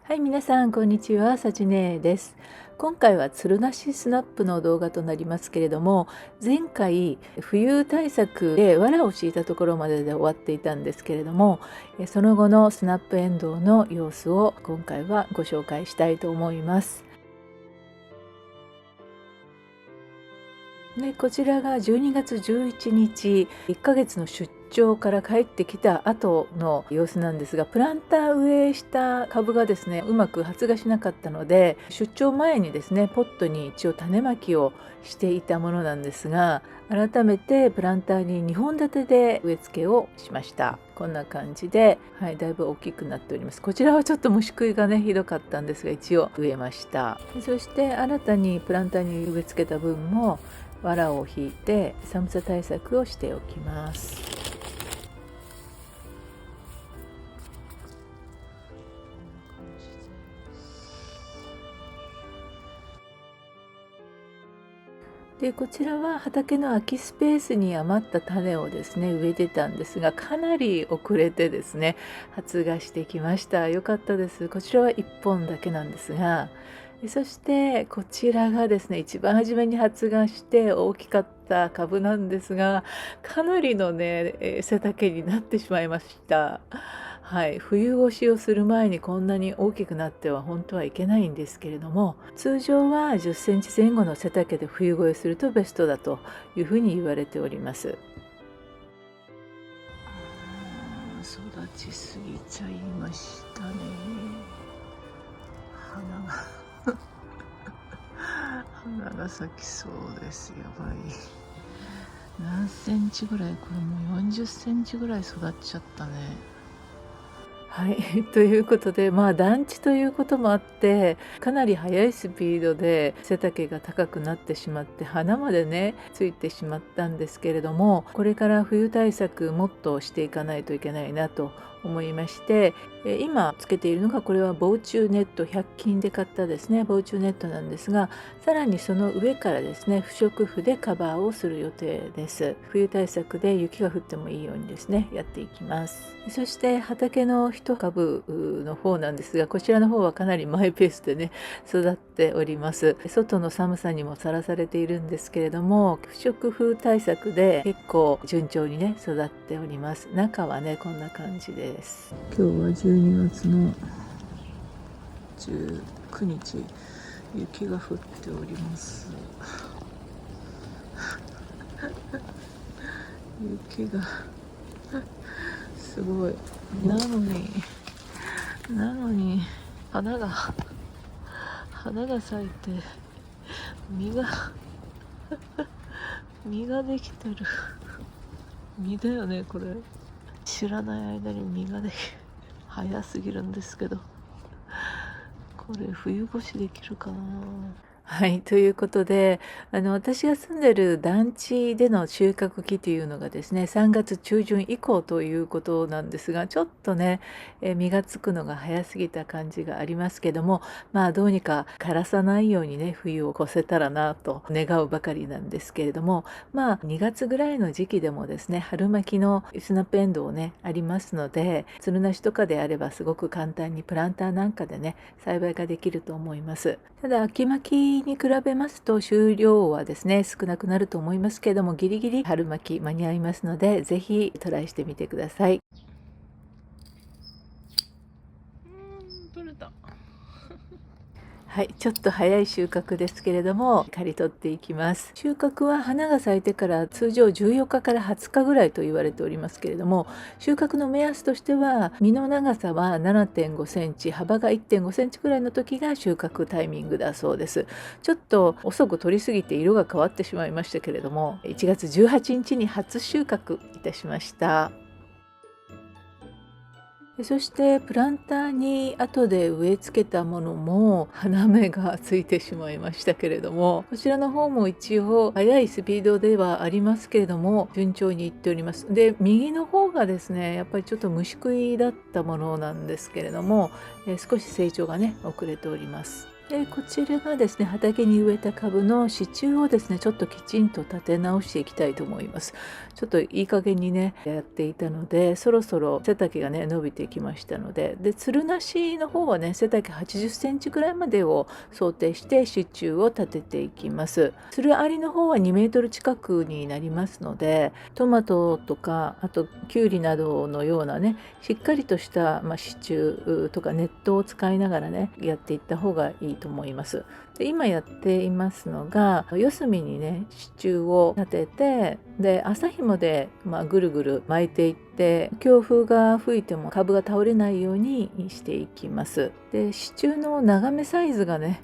はい、皆さんこんにちは、さちねです。今回はつるなしスナップの動画となりますけれども、前回冬対策で藁を敷いたところまでで終わっていたんですけれども、その後のスナップエンドウの様子を今回はご紹介したいと思います。でこちらが12月11日、1ヶ月の出張から帰ってきた後の様子なんですが、プランター植えした株がですね、うまく発芽しなかったので、出張前にですね、ポットに一応種まきをしていたものなんですが、改めてプランターに2本立てで植え付けをしました。こんな感じで、はい、だいぶ大きくなっております。こちらはちょっと虫食いがねひどかったんですが、一応植えました。そして新たにプランターに植え付けた分も藁を引いて寒さ対策をしておきます。でこちらは畑の空きスペースに余った種をですね植えてたんですが、かなり遅れてですね発芽してきました。良かったです。こちらは1本だけなんですが、そしてこちらがですね一番初めに発芽して大きかった株なんですが、かなりのね背丈になってしまいました。はい、冬越しをする前にこんなに大きくなっては本当はいけないんですけれども、通常は10センチ前後の背丈で冬越えするとベストだというふうに言われております。育ちすぎちゃいましたね。花が咲きそうです。やばい。何センチぐらい、これもう40センチぐらい育っちゃったね。はい、ということで、団地ということもあって、かなり速いスピードで背丈が高くなってしまって、花までねついてしまったんですけれども、これから冬対策もっとしていかないといけないなと思いまして、今つけているのが、これは防虫ネット100均で買ったですね防虫ネットなんですが、さらにその上からですね不織布でカバーをする予定です。冬対策で雪が降ってもいいようにですねやっていきます。そして畑の一株の方なんですが、こちらの方はかなりマイペースでね育っております。外の寒さにもさらされているんですけれども、不織布対策で結構順調にね育っております。中はねこんな感じです。今日は12月の19日、雪が降っております。雪がすごい。なのに花が咲いて実ができてる。実だよねこれ。知らない間に実ができ早すぎるんですけど、これ冬越しできるかな。はい、ということで、私が住んでる団地での収穫期というのがですね、3月中旬以降ということなんですが、ちょっとね、実がつくのが早すぎた感じがありますけども、どうにか枯らさないようにね、冬を越せたらなと願うばかりなんですけれども、2月ぐらいの時期でもですね、春巻きのスナップエンドウね、ありますので、つるなしとかであればすごく簡単にプランターなんかでね、栽培ができると思います。ただ、秋巻きに比べますと収量はですね少なくなると思いますけれども、ギリギリ春巻き間に合いますので、ぜひトライしてみてください。取れた。はい、ちょっと早い収穫ですけれども刈り取っていきます。収穫は花が咲いてから通常14日から20日ぐらいと言われておりますけれども、収穫の目安としては実の長さは7.5センチ、幅が1.5センチぐらいの時が収穫タイミングだそうです。ちょっと遅く取りすぎて色が変わってしまいましたけれども、1月18日に初収穫いたしました。そしてプランターに後で植え付けたものも花芽がついてしまいましたけれども、こちらの方も一応速いスピードではありますけれども順調にいっております。で右の方がですねやっぱりちょっと虫食いだったものなんですけれども、少し成長がね遅れております。でこちらがですね、畑に植えた株の支柱をですね、ちょっときちんと立て直していきたいと思います。ちょっといい加減にねやっていたので、そろそろ背丈がね伸びてきましたので、つるなしの方はね、背丈80センチぐらいまでを想定して支柱を立てていきます。つるありの方は2メートル近くになりますので、トマトとかあときゅうりなどのようなね、しっかりとした、支柱とかネットを使いながらねやっていった方がいいと思います。で今やっていますのが、四隅にね支柱を立てて、で麻紐で、ぐるぐる巻いていって、強風が吹いても株が倒れないようにしていきます。で支柱の長めサイズがね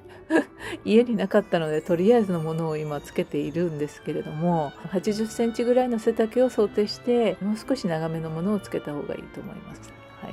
家になかったので、とりあえずのものを今つけているんですけれども、80センチぐらいの背丈を想定して、もう少し長めのものをつけた方がいいと思います。は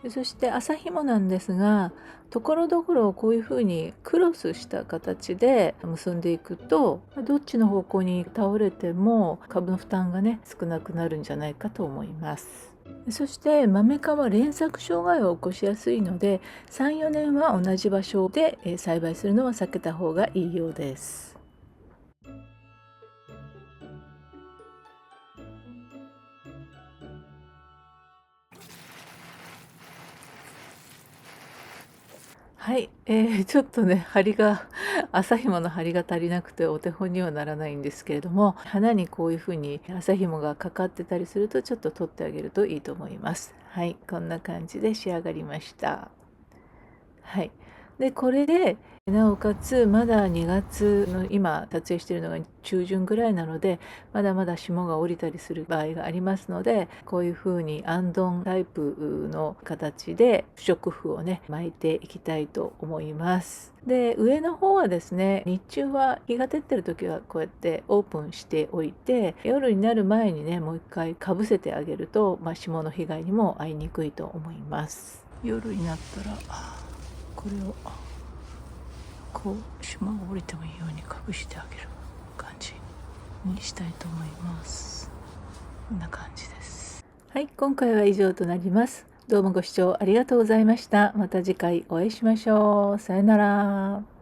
い、そして麻紐なんですが、ところどころこういうふうにクロスした形で結んでいくと、どっちの方向に倒れても株の負担がね少なくなるんじゃないかと思います。そしてマメ科は連作障害を起こしやすいので、 3,4 年は同じ場所で栽培するのは避けた方がいいようです。はい、ちょっとね麻紐の張りが足りなくてお手本にはならないんですけれども、花にこういうふうに麻紐がかかってたりすると、ちょっと取ってあげるといいと思います。はい、こんな感じで仕上がりました。はい、でこれでなおかつまだ2月の今撮影しているのが中旬ぐらいなので、まだまだ霜が降りたりする場合がありますので、こういうふうにあんどんタイプの形で不織布をね巻いていきたいと思います。で上の方はですね、日中は日が照ってる時はこうやってオープンしておいて、夜になる前にねもう一回かぶせてあげると、霜の被害にも遭いにくいと思います。夜になったらこれをこう霜が降りてもいいようにかぶしてあげる感じにしたいと思います。こんな感じです。はい、今回は以上となります。どうもご視聴ありがとうございました。また次回お会いしましょう。さよなら。